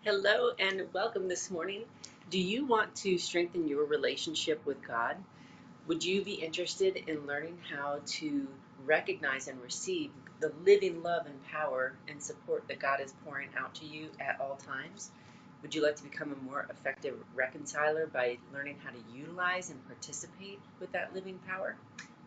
Hello and welcome this morning. Do you want to strengthen your relationship with God? Would you be interested in learning how to recognize and receive the living love and power and support that God is pouring out to you at all times? Would you like to become a more effective reconciler by learning how to utilize and participate with that living power?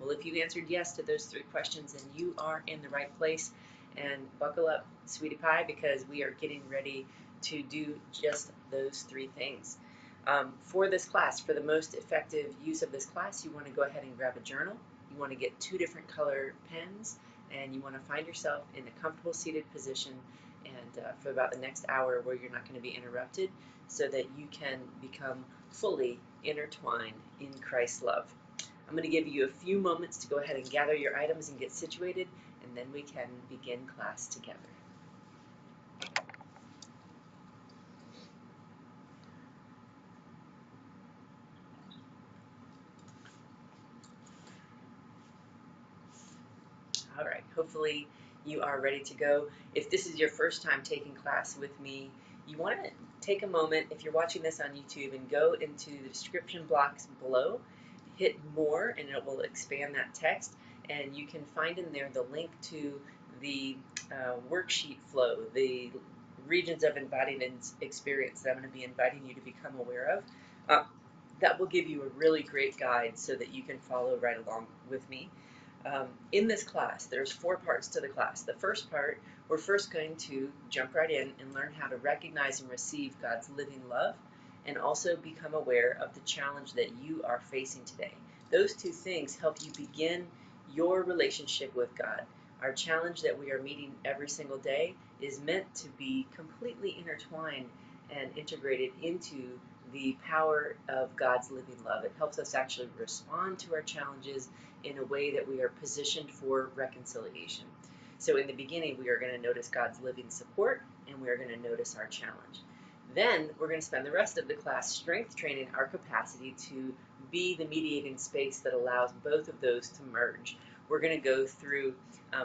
Well, if you answered yes to those three questions, then you are in the right place. And buckle up, sweetie pie, because we are getting ready to do just those three things. For this class, for the most effective use of this class, you want to go ahead and grab a journal. You want to get two different color pens, and you want to find yourself in a comfortable seated position and for about the next hour where you're not going to be interrupted so that you can become fully intertwined in Christ's love. I'm going to give you a few moments to go ahead and gather your items and get situated, and then we can begin class together. All right, hopefully you are ready to go. If this is your first time taking class with me, you want to take a moment, if you're watching this on YouTube, and go into the description box below, hit more, and it will expand that text, and you can find in there the link to the worksheet flow, the regions of embodiment experience that I'm going to be inviting you to become aware of. That will give you a really great guide so that you can follow right along with me. In this class, there's four parts to the class. The first part, we're first going to jump right in and learn how to recognize and receive God's living love and also become aware of the challenge that you are facing today. Those two things help you begin your relationship with God. Our challenge that we are meeting every single day is meant to be completely intertwined and integrated into the power of God's living love. It helps us actually respond to our challenges in a way that we are positioned for reconciliation. So in the beginning, we are going to notice God's living support, and we are going to notice our challenge. Then we're going to spend the rest of the class strength training our capacity to be the mediating space that allows both of those to merge. We're going to go through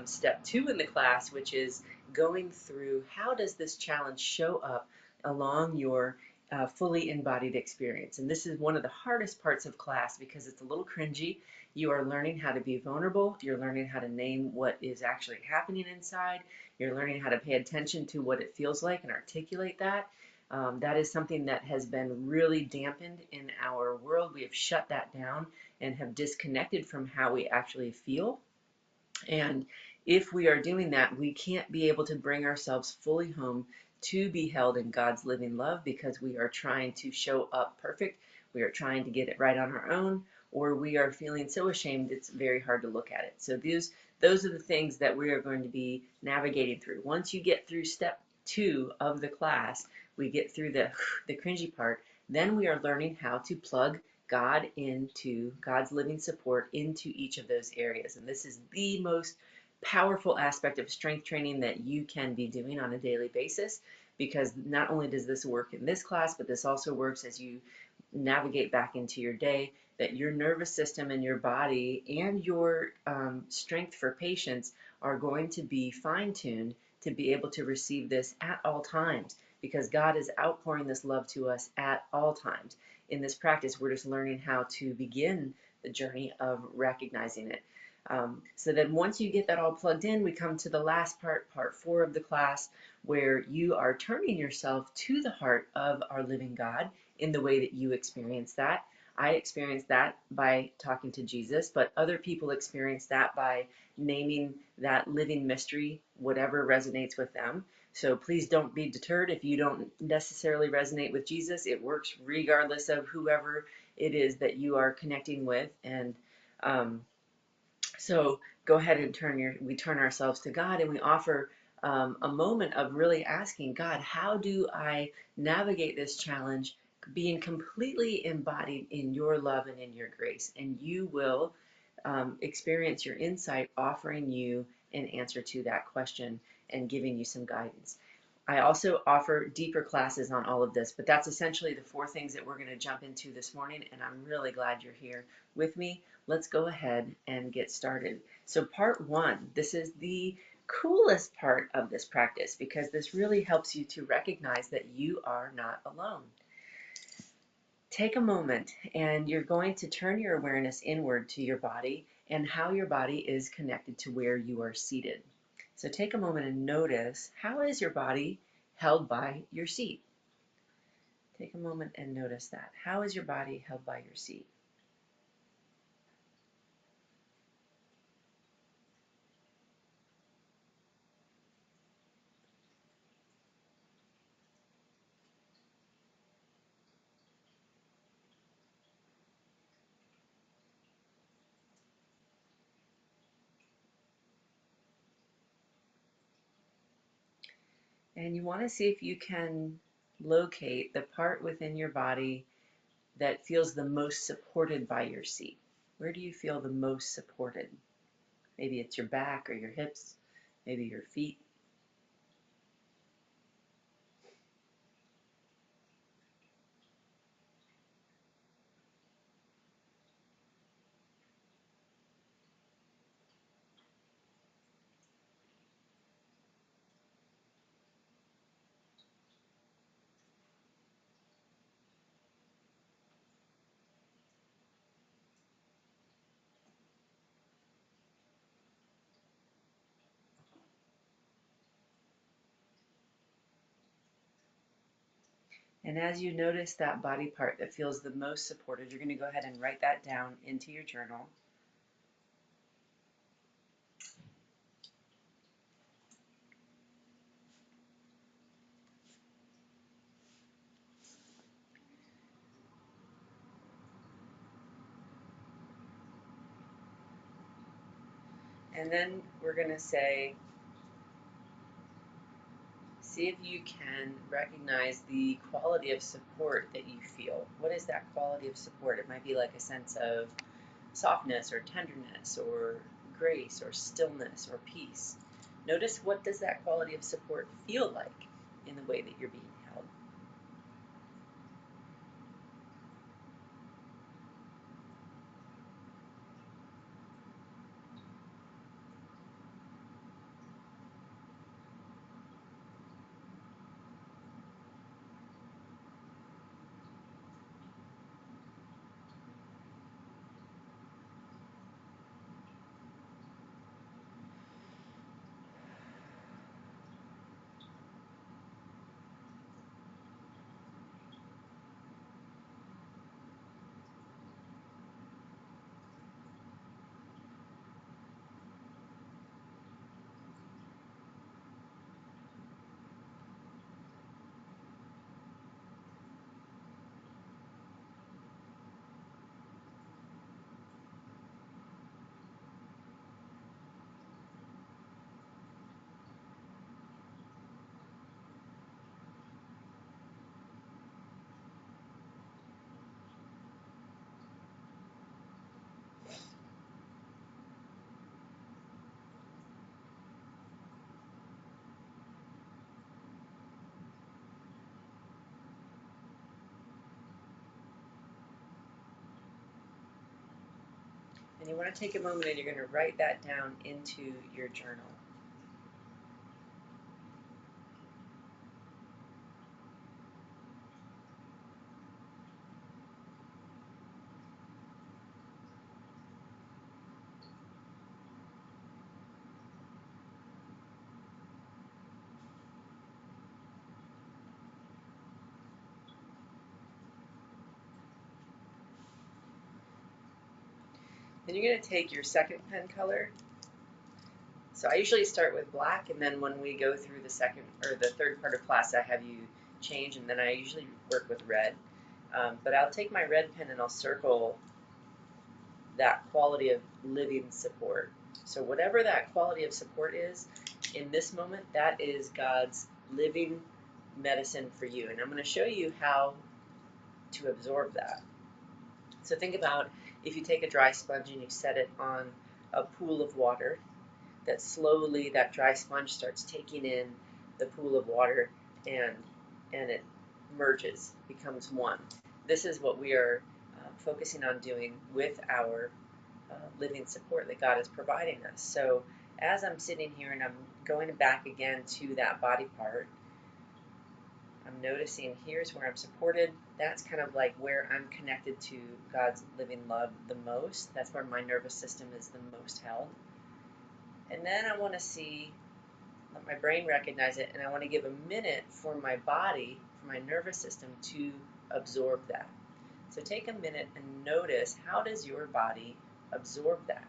step 2 in the class, which is going through how does this challenge show up along your fully embodied experience. And this is one of the hardest parts of class because it's a little cringy. You are learning how to be vulnerable. You're learning how to name what is actually happening inside. You're learning how to pay attention to what it feels like and articulate that. That is something that has been really dampened in our world. We have shut that down and have disconnected from how we actually feel. And if we are doing that, we can't be able to bring ourselves fully home to be held in God's living love because we are trying to show up perfect. We are trying to get it right on our own, or we are feeling so ashamed it's very hard to look at it. So those are the things that we are going to be navigating through. Once you get through step 2 of the class, we get through the cringy part, then we are learning how to plug God into God's living support into each of those areas. And this is the most powerful aspect of strength training that you can be doing on a daily basis, because not only does this work in this class, but this also works as you navigate back into your day, that your nervous system and your body and your strength for patience are going to be fine-tuned to be able to receive this at all times, because God is outpouring this love to us at all times. In this practice, we're just learning how to begin the journey of recognizing it. So then once you get that all plugged in, we come to the last part 4 of the class, where you are turning yourself to the heart of our living God in the way that you experience that. I experienced that by talking to Jesus, but other people experience that by naming that living mystery, whatever resonates with them. So please don't be deterred if you don't necessarily resonate with Jesus. It works regardless of whoever it is that you are connecting with. And so go ahead and we turn ourselves to God, and we offer a moment of really asking God, how do I navigate this challenge, being completely embodied in your love and in your grace? And you will experience your insight offering you an answer to that question and giving you some guidance. I also offer deeper classes on all of this, but that's essentially the 4 things that we're going to jump into this morning, and I'm really glad you're here with me. Let's go ahead and get started. So part 1, this is the coolest part of this practice, because this really helps you to recognize that you are not alone. Take a moment and you're going to turn your awareness inward to your body and how your body is connected to where you are seated. So take a moment and notice, how is your body held by your seat? Take a moment and notice that. How is your body held by your seat? And you want to see if you can locate the part within your body that feels the most supported by your seat. Where do you feel the most supported? Maybe it's your back or your hips, maybe your feet. And as you notice that body part that feels the most supported, you're going to go ahead and write that down into your journal. And then we're going to say, see if you can recognize the quality of support that you feel. What is that quality of support? It might be like a sense of softness or tenderness or grace or stillness or peace. Notice, what does that quality of support feel like in the way that you're being held? And you want to take a moment and you're going to write that down into your journal. Then you're going to take your second pen color. So I usually start with black, and then when we go through the second or the third part of class, I have you change, and then I usually work with red. But I'll take my red pen and I'll circle that quality of living support. So whatever that quality of support is, in this moment, that is God's living medicine for you. And I'm going to show you how to absorb that. So think about if you take a dry sponge and you set it on a pool of water, that slowly that dry sponge starts taking in the pool of water, and it merges, becomes one. This is what we are focusing on doing with our living support that God is providing us. So as I'm sitting here and I'm going back again to that body part, I'm noticing here's where I'm supported. That's kind of like where I'm connected to God's living love the most. That's where my nervous system is the most held. And then I want to see, let my brain recognize it, and I want to give a minute for my body, for my nervous system to absorb that. So take a minute and notice, how does your body absorb that?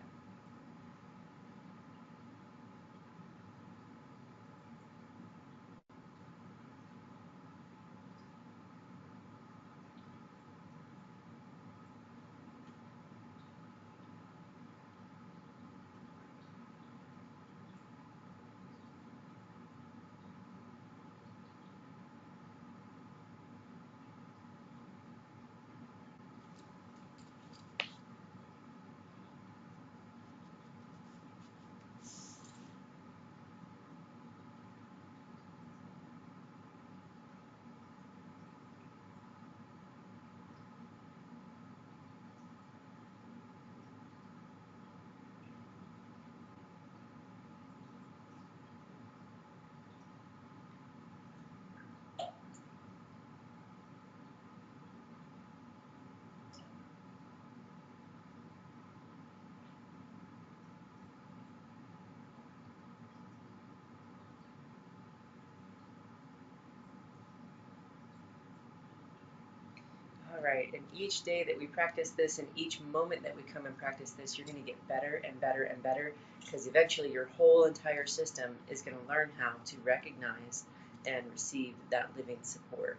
All right, and each day that we practice this and each moment that we come and practice this, you're going to get better and better and better, because eventually your whole entire system is going to learn how to recognize and receive that living support.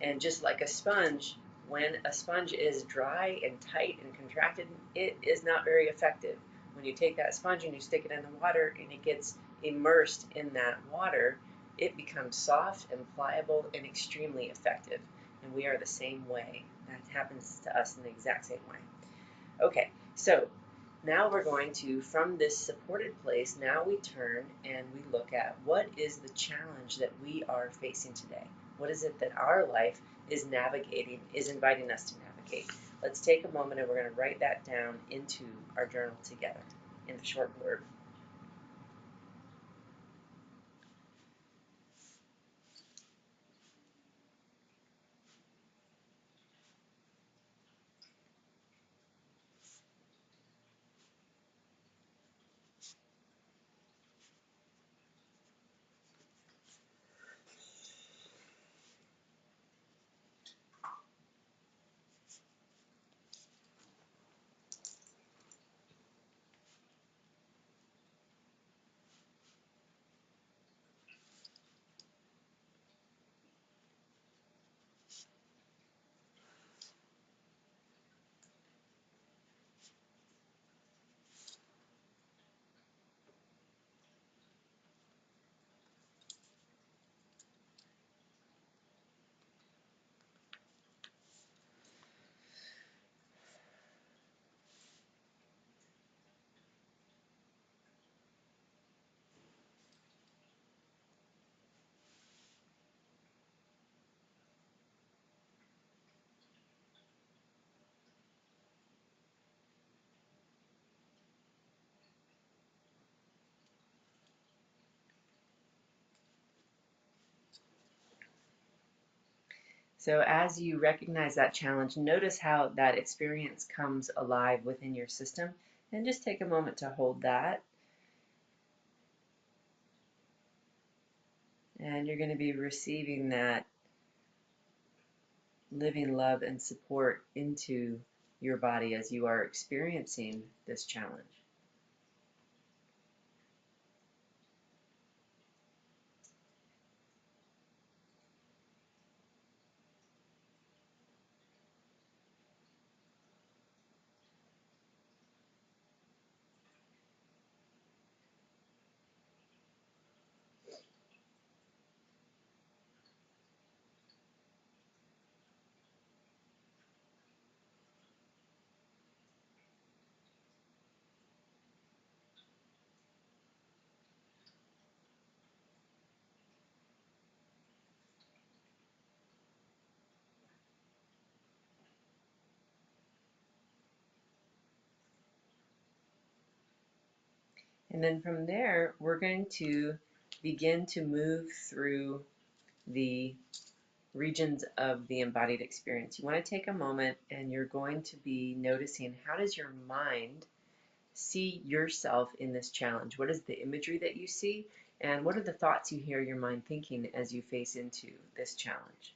And just like a sponge, when a sponge is dry and tight and contracted, it is not very effective. When you take that sponge and you stick it in the water and it gets immersed in that water, it becomes soft and pliable and extremely effective. And we are the same way. That happens to us in the exact same way. Okay, so now we're going to, from this supported place, now we turn and we look at what is the challenge that we are facing today. What is it that our life is navigating, is inviting us to navigate? Let's take a moment and we're going to write that down into our journal together in a short blurb. So as you recognize that challenge, notice how that experience comes alive within your system, and just take a moment to hold that. And you're going to be receiving that living love and support into your body as you are experiencing this challenge. And then from there, we're going to begin to move through the regions of the embodied experience. You want to take a moment and you're going to be noticing, how does your mind see yourself in this challenge? What is the imagery that you see? And what are the thoughts you hear your mind thinking as you face into this challenge?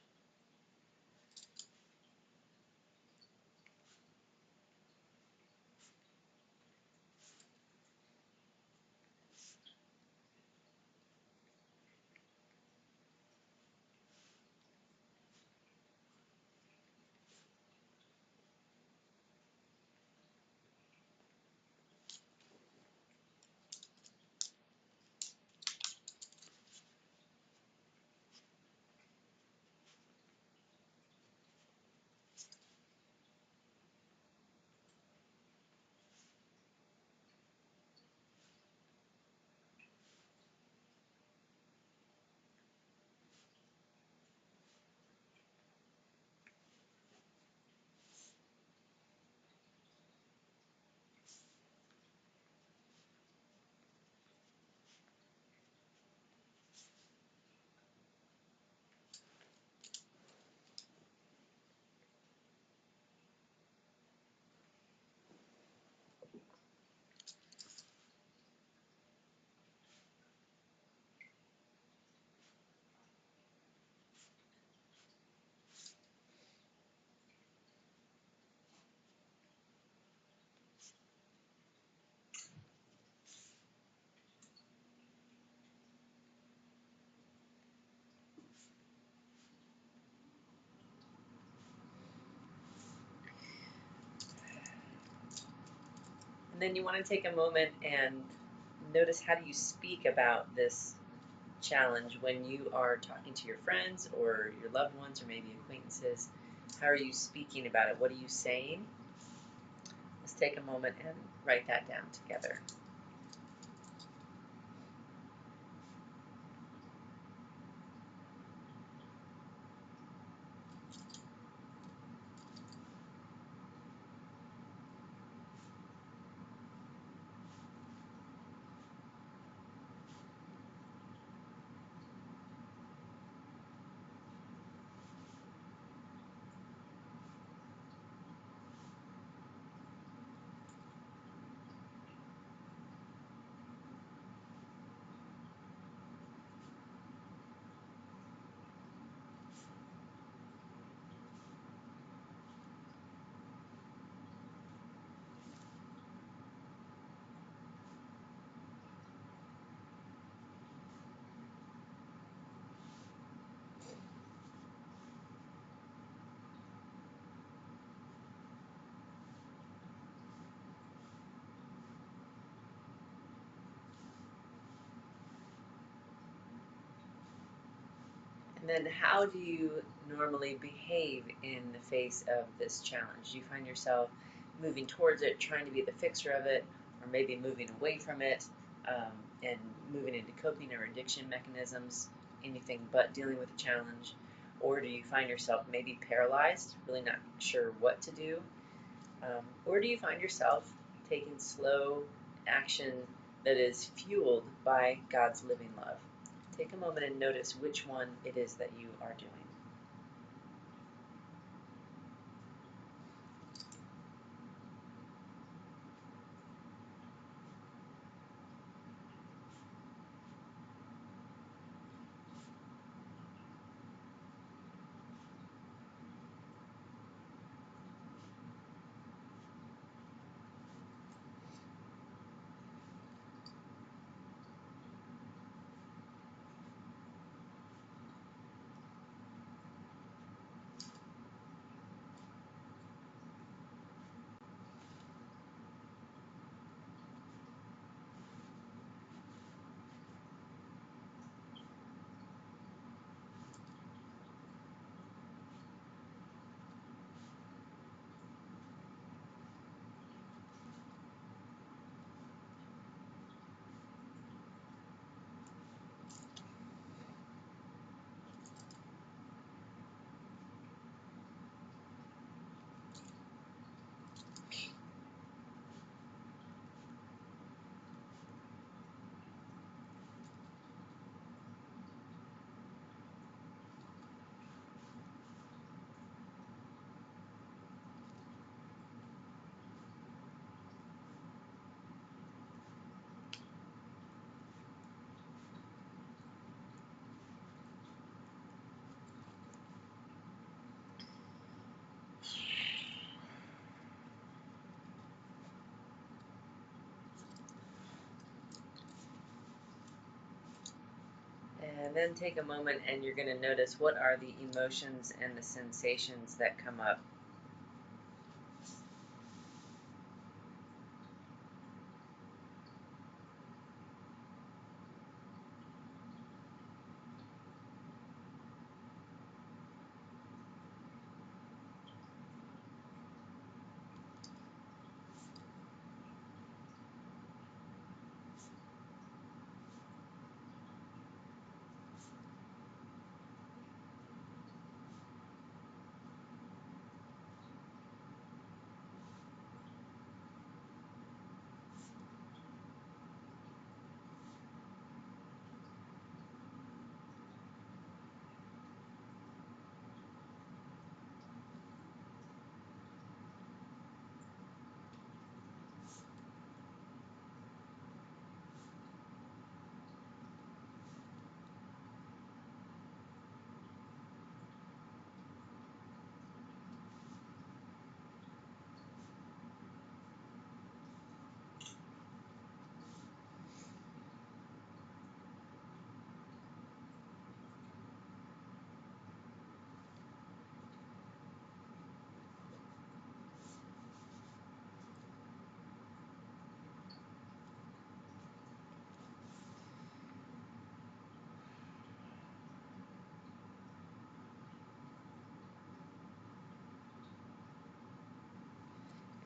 And then you want to take a moment and notice, how do you speak about this challenge when you are talking to your friends or your loved ones or maybe acquaintances? How are you speaking about it? What are you saying? Let's take a moment and write that down together. And then how do you normally behave in the face of this challenge? Do you find yourself moving towards it, trying to be the fixer of it, or maybe moving away from it, and moving into coping or addiction mechanisms, anything but dealing with the challenge? Or do you find yourself maybe paralyzed, really not sure what to do? Or do you find yourself taking slow action that is fueled by God's living love? Take a moment and notice which one it is that you are doing. And then take a moment and you're going to notice what are the emotions and the sensations that come up.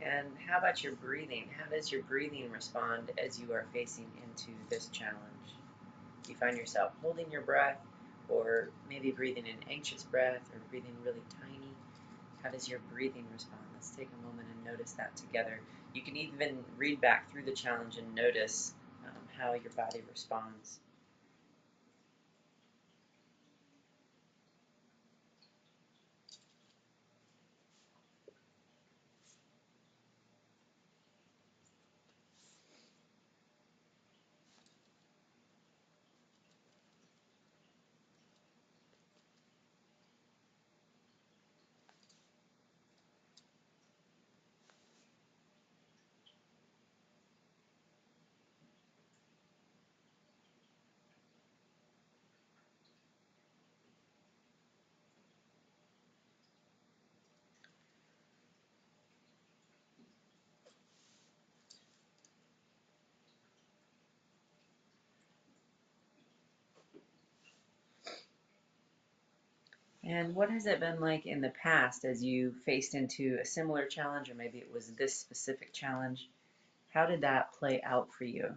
And how about your breathing? How does your breathing respond as you are facing into this challenge? Do you find yourself holding your breath, or maybe breathing an anxious breath, or breathing really tiny? How does your breathing respond? Let's take a moment and notice that together. You can even read back through the challenge and notice how your body responds. And what has it been like in the past as you faced into a similar challenge, or maybe it was this specific challenge? How did that play out for you?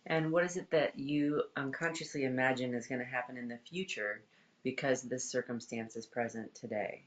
And what is it that you unconsciously imagine is going to happen in the future because this circumstance is present today?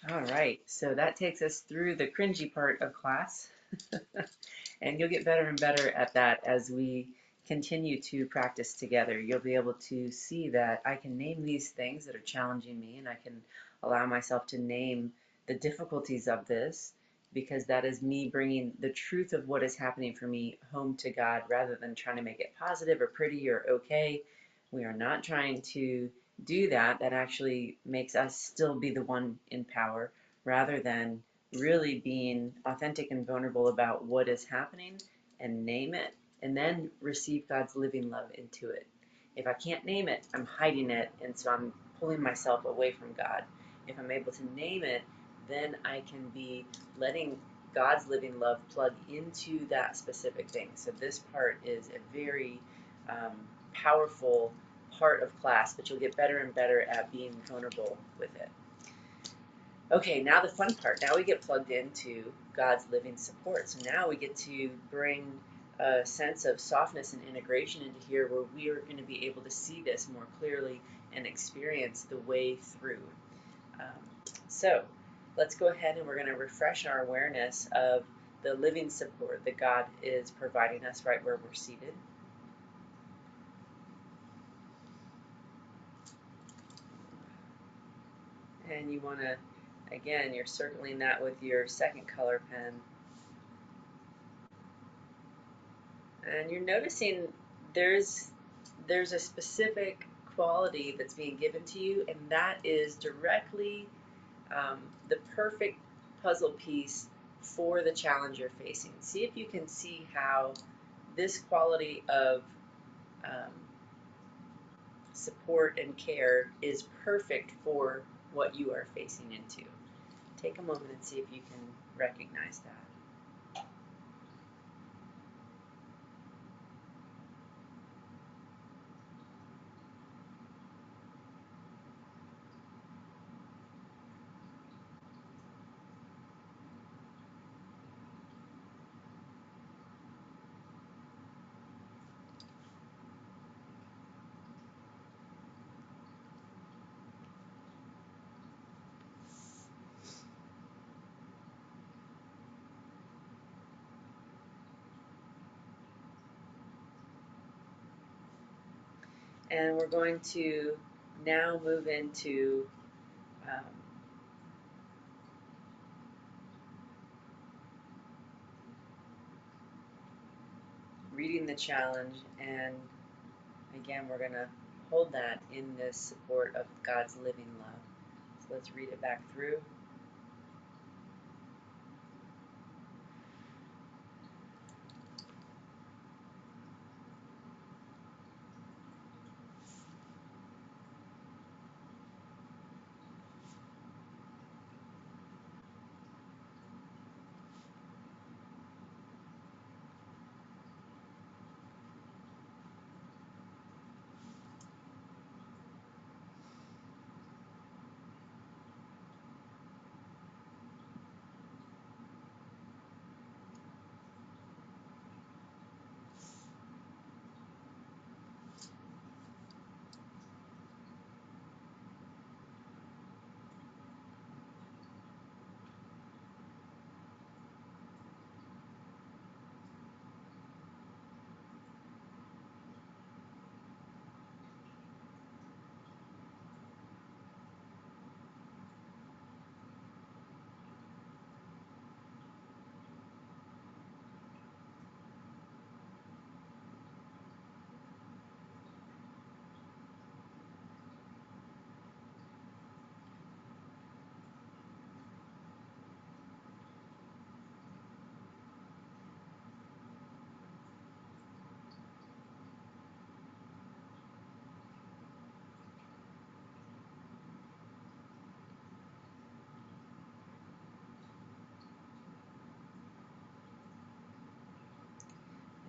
All right, so that takes us through the cringy part of class. And you'll get better and better at that as we continue to practice together. You'll be able to see that I can name these things that are challenging me, and I can allow myself to name the difficulties of this, because that is me bringing the truth of what is happening for me home to God rather than trying to make it positive or pretty or okay. We are not trying to do that. That actually makes us still be the one in power rather than really being authentic and vulnerable about what is happening and name it and then receive God's living love into it. If I can't name it, I'm hiding it, and so I'm pulling myself away from God. If I'm able to name it, then I can be letting God's living love plug into that specific thing. So this part is a very powerful part of class, but you'll get better and better at being vulnerable with it. Okay, now the fun part. Now we get plugged into God's living support. So now we get to bring a sense of softness and integration into here where we are going to be able to see this more clearly and experience the way through. So let's go ahead and we're going to refresh our awareness of the living support that God is providing us right where we're seated. And you want to, again, you're circling that with your second color pen. And you're noticing there's a specific quality that's being given to you, and that is directly the perfect puzzle piece for the challenge you're facing. See if you can see how this quality of support and care is perfect for what you are facing into. Take a moment and see if you can recognize that. And we're going to now move into reading the challenge, and again we're going to hold that in this support of God's living love. So let's read it back through.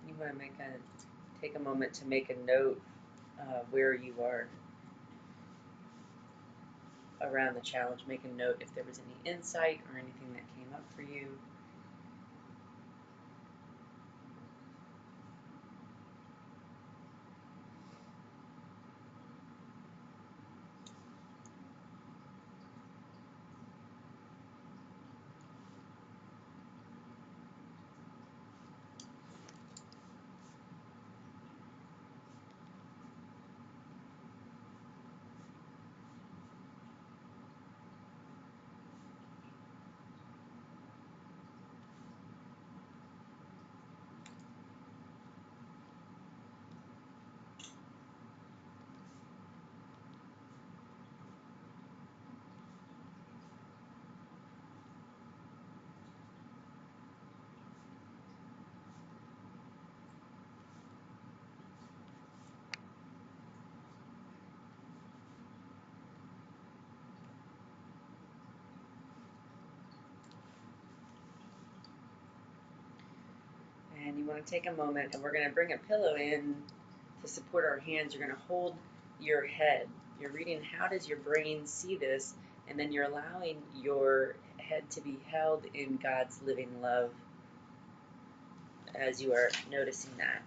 You want to take a moment to make a note where you are around the challenge. Make a note if there was any insight or anything that came up for you. want to take a moment and we're going to bring a pillow in to support our hands. You're going to hold your head. You're reading, how does your brain see this? And then you're allowing your head to be held in God's living love as you are noticing that.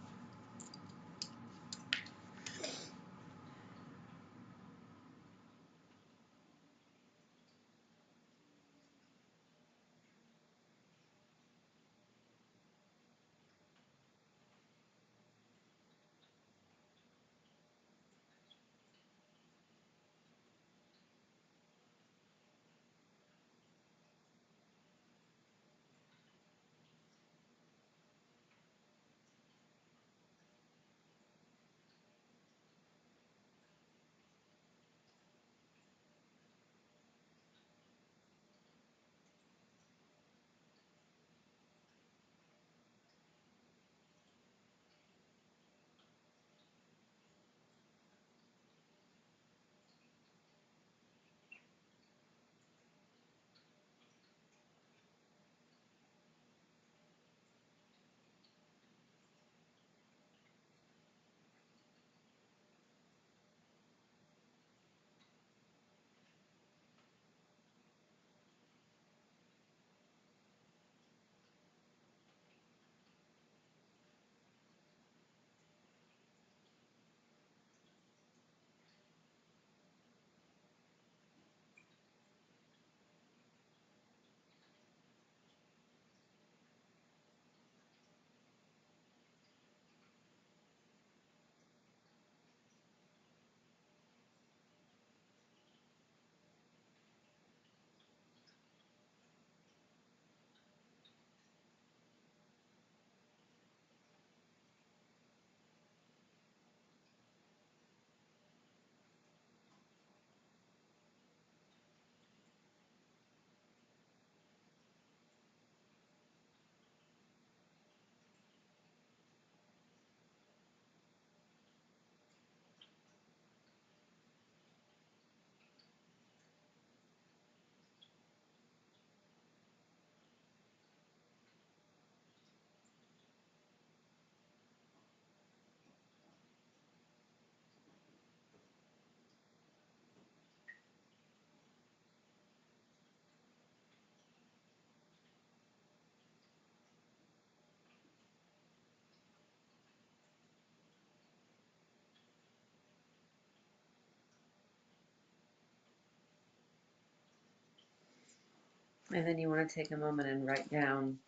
And then you want to take a moment and write down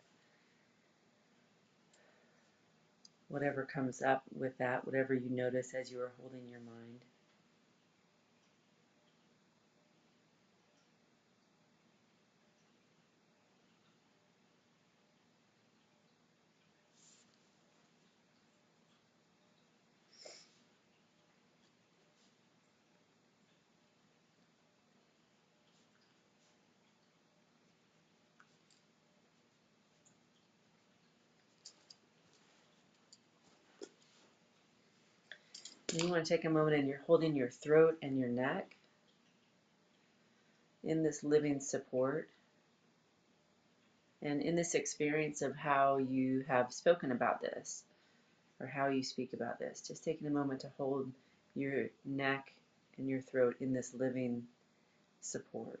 whatever comes up with that, whatever you notice as you are holding your mind. And you want to take a moment and you're holding your throat and your neck in this living support and in this experience of how you have spoken about this or how you speak about this. Just taking a moment to hold your neck and your throat in this living support.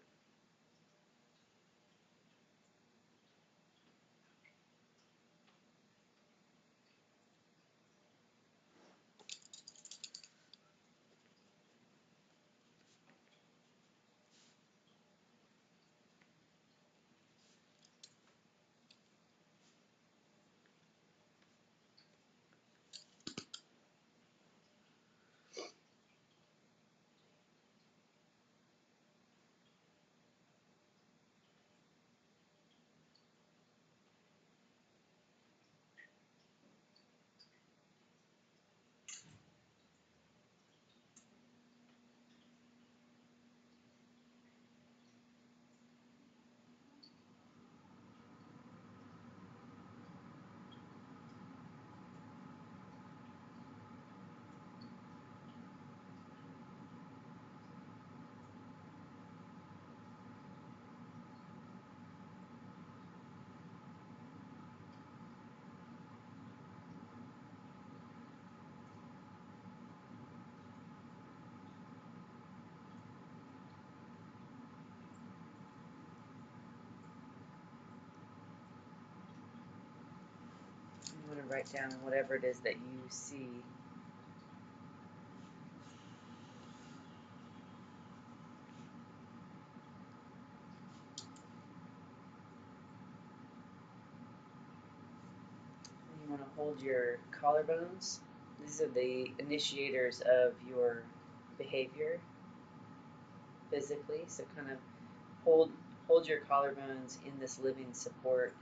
write down whatever it is that you see. You want to hold your collarbones. These are the initiators of your behavior physically. So kind of hold your collarbones in this living support.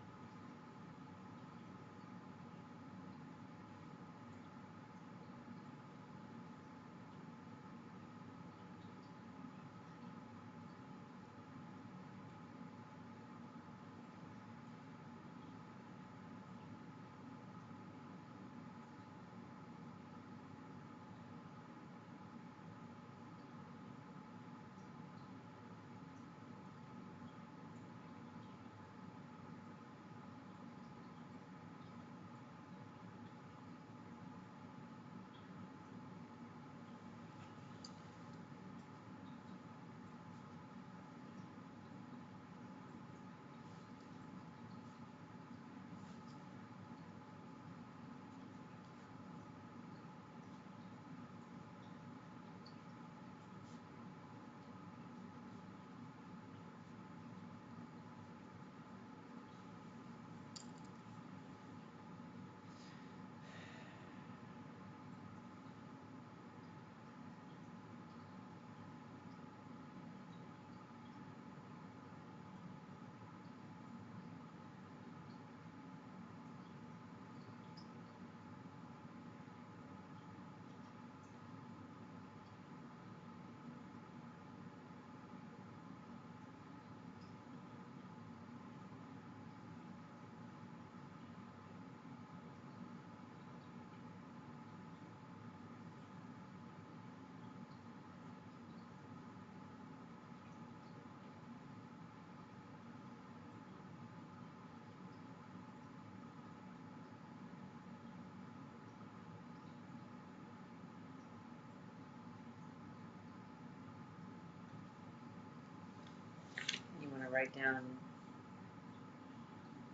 You want to write down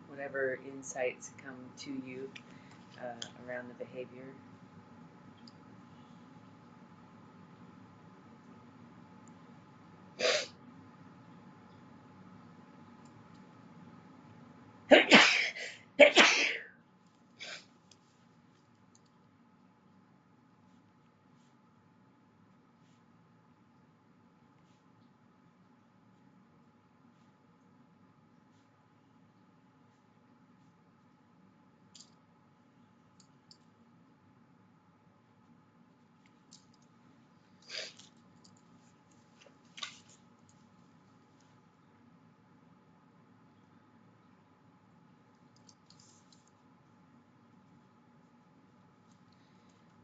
whatever insights come to you around the behavior.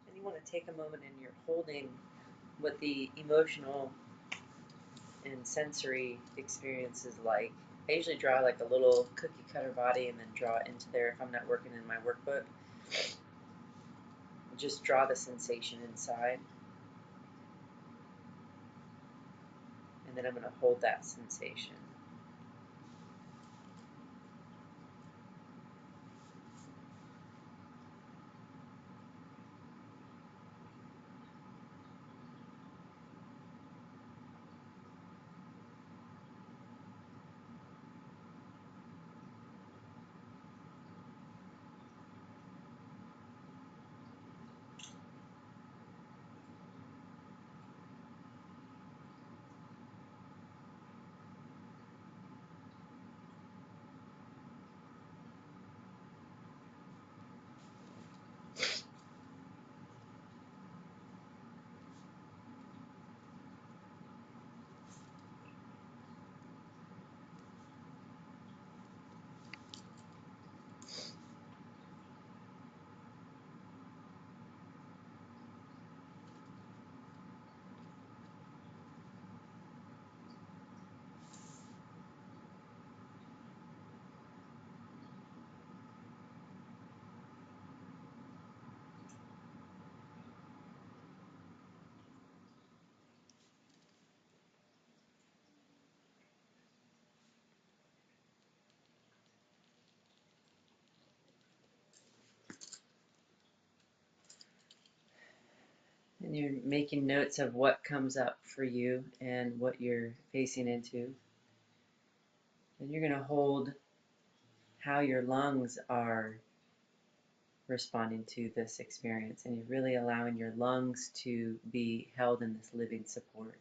And you want to take a moment and you're holding what the emotional and sensory experience is like. I usually draw like a little cookie cutter body and then draw it into there if I'm not working in my workbook. Just draw the sensation inside. And then I'm going to hold that sensation. And you're making notes of what comes up for you and what you're facing into. And you're going to hold how your lungs are responding to this experience. And you're really allowing your lungs to be held in this living support.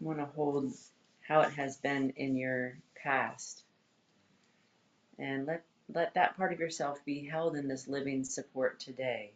You want to hold how it has been in your past, and let that part of yourself be held in this living support today.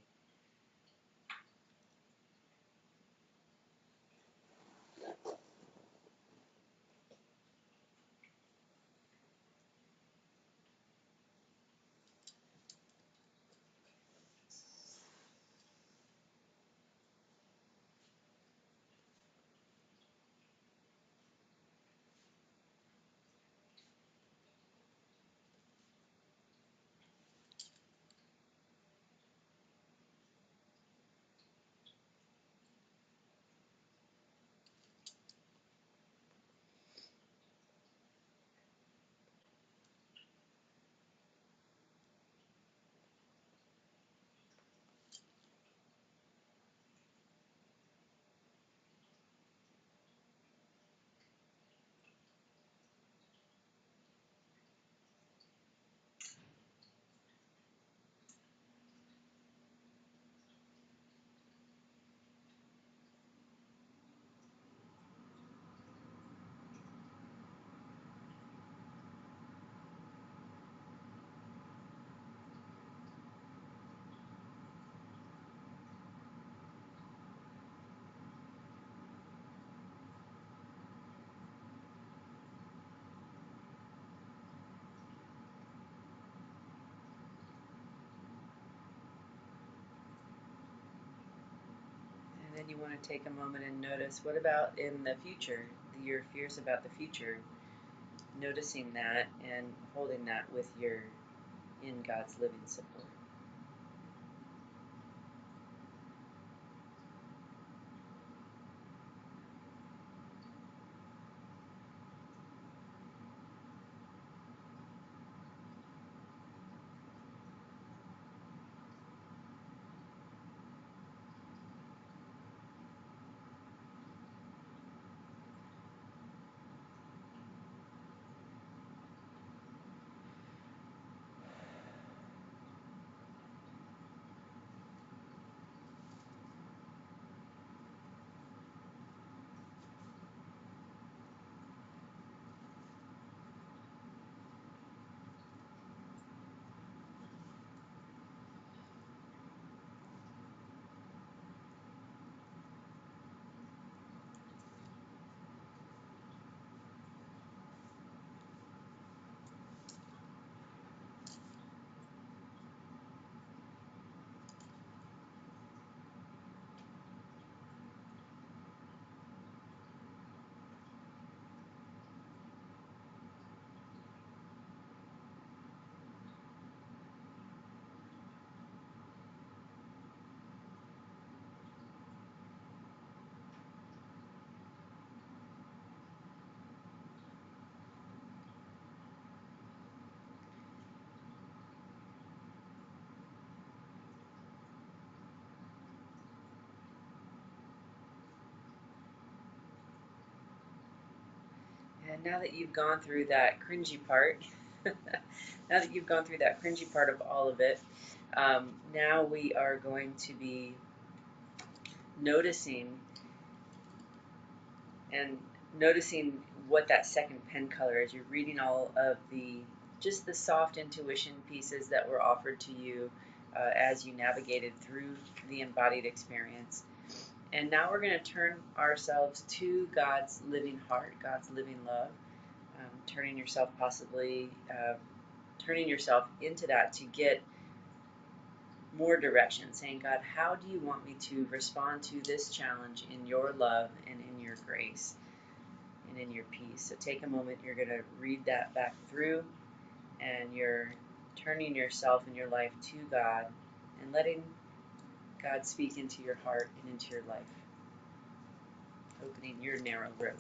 And then you want to take a moment and notice, what about in the future, your fears about the future, noticing that and holding that with your in God's living support. And now that you've gone through that cringy part, now that you've gone through that cringy part of all of it, now we are going to be noticing and noticing what that second pen color is. You're reading all of the just the soft intuition pieces that were offered to you as you navigated through the embodied experience. And now we're going to turn ourselves to God's living heart, God's living love, turning yourself turning yourself into that to get more direction, saying, God, how do you want me to respond to this challenge in your love and in your grace and in your peace? So take a moment, you're going to read that back through, and you're turning yourself and your life to God and letting God speak into your heart and into your life, opening your narrow road.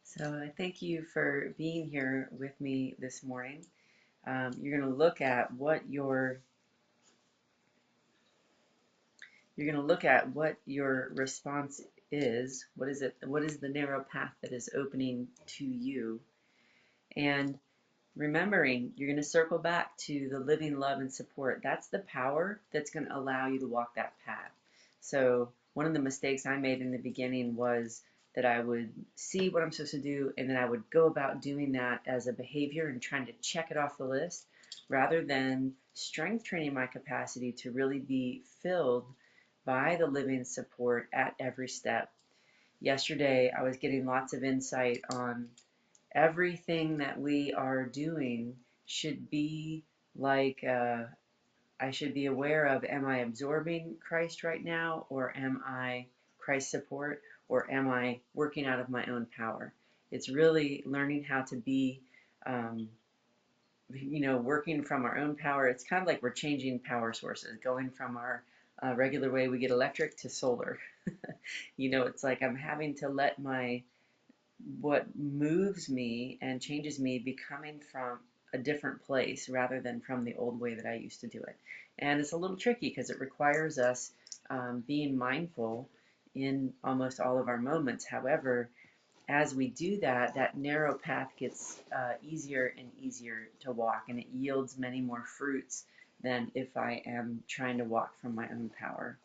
So I thank you for being here with me this morning. You're going to look at what your response is. What is it? What is the narrow path that is opening to you? And remembering, you're going to circle back to the living love and support. That's the power that's going to allow you to walk that path. So one of the mistakes I made in the beginning was that I would see what I'm supposed to do, and then I would go about doing that as a behavior and trying to check it off the list, rather than strength training my capacity to really be filled by the living support at every step. Yesterday, I was getting lots of insight on everything that we are doing should be like I should be aware of, am I absorbing Christ right now, or am I Christ support, or am I working out of my own power? It's really learning how to be, um, working from our own power. It's kind of like we're changing power sources, going from our regular way we get electric to solar. It's like I'm having to let what moves me and changes me be coming from a different place rather than from the old way that I used to do it. And it's a little tricky because it requires us being mindful in almost all of our moments. However, as we do that, that narrow path gets easier and easier to walk, and it yields many more fruits than if I am trying to walk from my own power.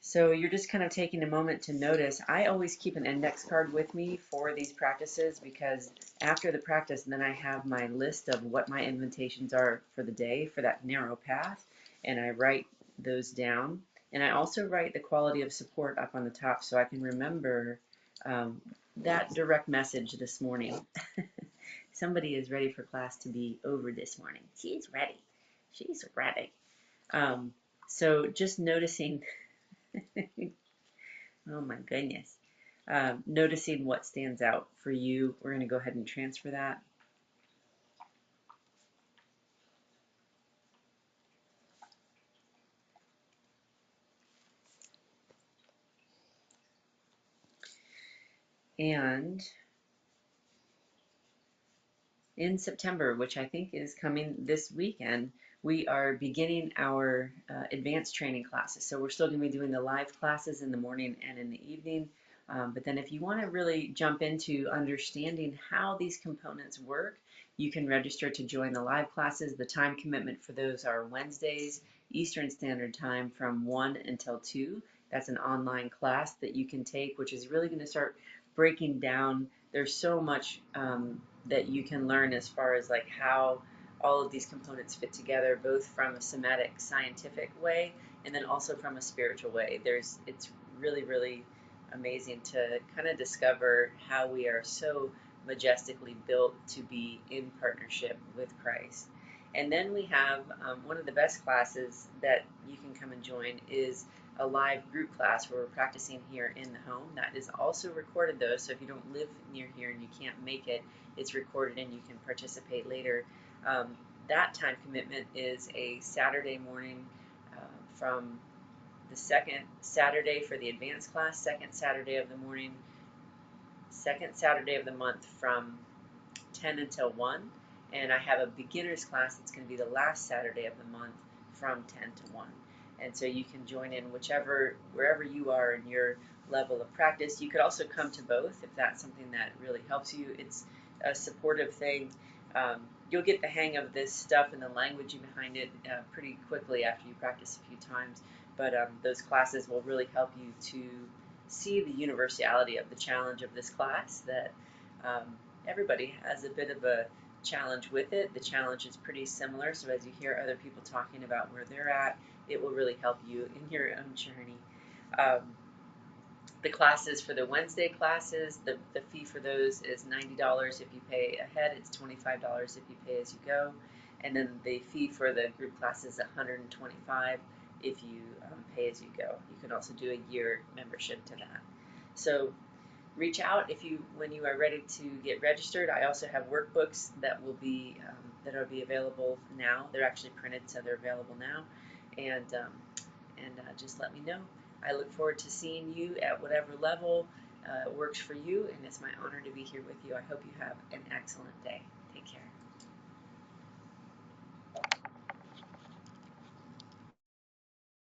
So you're just kind of taking a moment to notice. I always keep an index card with me for these practices, because after the practice, then I have my list of what my invitations are for the day for that narrow path, and I write those down. And I also write the quality of support up on the top so I can remember um, that direct message this morning. Somebody is ready for class to be over this morning. She's ready. She's ready. So just noticing. Oh my goodness. Noticing what stands out for you. We're going to go ahead and transfer that. And in September, which I think is coming this weekend, we are beginning our advanced training classes. So we're still going to be doing the live classes in the morning and in the evening. But then if you want to really jump into understanding how these components work, you can register to join the live classes. The time commitment for those are Wednesdays, Eastern Standard Time from 1 until 2. That's an online class that you can take, which is really going to start breaking down. There's so much that you can learn as far as like how all of these components fit together, both from a somatic scientific way and then also from a spiritual way. It's really, really amazing to kind of discover how we are so majestically built to be in partnership with Christ. And then we have one of the best classes that you can come and join is a live group class where we're practicing here in the home. That is also recorded though, so if you don't live near here and you can't make it, it's recorded and you can participate later. That time commitment is a Saturday morning from the second Saturday for the advanced class, second Saturday of the morning, second Saturday of the month from 10 until 1, and I have a beginner's class that's going to be the last Saturday of the month from 10 to 1. And so you can join in wherever you are in your level of practice. You could also come to both if that's something that really helps you. It's a supportive thing. You'll get the hang of this stuff and the language behind it pretty quickly after you practice a few times. But those classes will really help you to see the universality of the challenge of this class, that everybody has a bit of a challenge with it. The challenge is pretty similar, so as you hear other people talking about where they're at, it will really help you in your own journey. The classes for the Wednesday classes, the fee for those is $90 if you pay ahead. It's $25 if you pay as you go. And then the fee for the group class is $125 if you pay as you go. You can also do a year membership to that. So reach out when you are ready to get registered. I also have workbooks that will be available now. They're actually printed, so they're available now. And just let me know. I look forward to seeing you at whatever level works for you, and it's my honor to be here with you. I hope you have an excellent day. Take care.